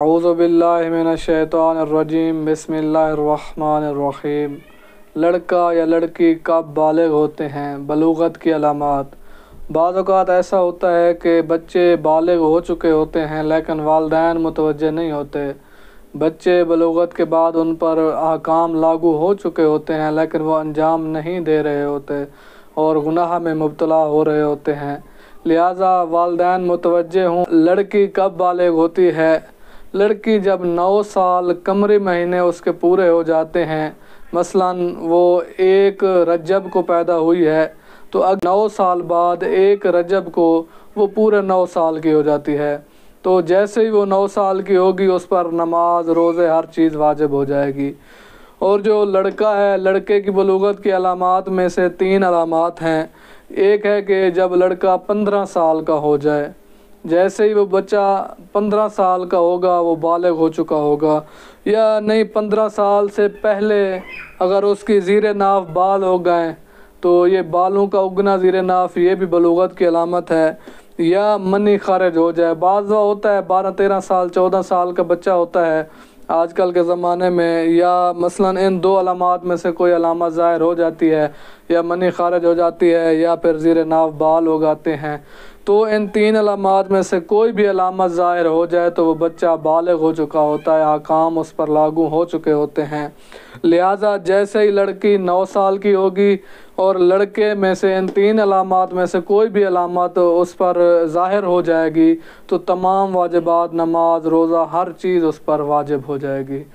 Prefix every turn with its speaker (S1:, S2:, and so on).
S1: औज़ु बिल्लाहि मिनश्शैतानिर्रजीम बिस्मिल्लाहिर्रहमानिर्रहीम। लड़का या लड़की कब बालिग होते हैं? बलूगत की अलामात। बाज़ औक़ात ऐसा होता है कि बच्चे बालिग हो चुके होते हैं लेकिन वालिदैन मुतवज्जे नहीं होते। बच्चे बलूगत के बाद उन पर अहकाम लागू हो चुके होते हैं लेकिन वो अंजाम नहीं दे रहे होते और गुनाह में मुब्तला हो रहे होते हैं। लिहाजा वालिदैन मुतवज्जे हों। लड़की कब बालिग होती है? लड़की जब 9 साल कमरे महीने उसके पूरे हो जाते हैं, मसलन वो 1 रजब को पैदा हुई है तो अब 9 साल बाद 1 रजब को वो पूरे 9 साल की हो जाती है। तो जैसे ही वो 9 साल की होगी उस पर नमाज रोज़े हर चीज़ वाजिब हो जाएगी। और जो लड़का है, लड़के की बलूगत की अलामात में से 3 अलामात हैं। एक है कि जब लड़का 15 साल का हो जाए, जैसे ही वो बच्चा 15 साल का होगा वो बालिग हो चुका होगा, या नहीं 15 साल से पहले अगर उसकी ज़ीरे नाफ बाल हो गए तो ये बालों का उगना ज़ीरे नाफ ये भी बलूगत की अलामत है। या मनी खारिज हो जाए, बाज़ होता है 12-13 साल 14 साल का बच्चा होता है आजकल के ज़माने में, या मसलन इन 2 अलामात में से कोई अलामत ज़ाहिर हो जाती है, या मनी खारिज हो जाती है या फिर ज़ीरे नाफ बाल हो जाते हैं। तो इन 3 अलामात में से कोई भी अलामत ज़ाहिर हो जाए तो वो बच्चा बालिग हो चुका होता है, अहकाम उस पर लागू हो चुके होते हैं। लिहाजा जैसे ही लड़की 9 साल की होगी और लड़के में से इन 3 अलामात में से कोई भी अलामत उस पर ज़ाहिर हो जाएगी तो तमाम वाजिबात नमाज रोज़ा हर चीज़ उस पर वाजिब हो जाएगी।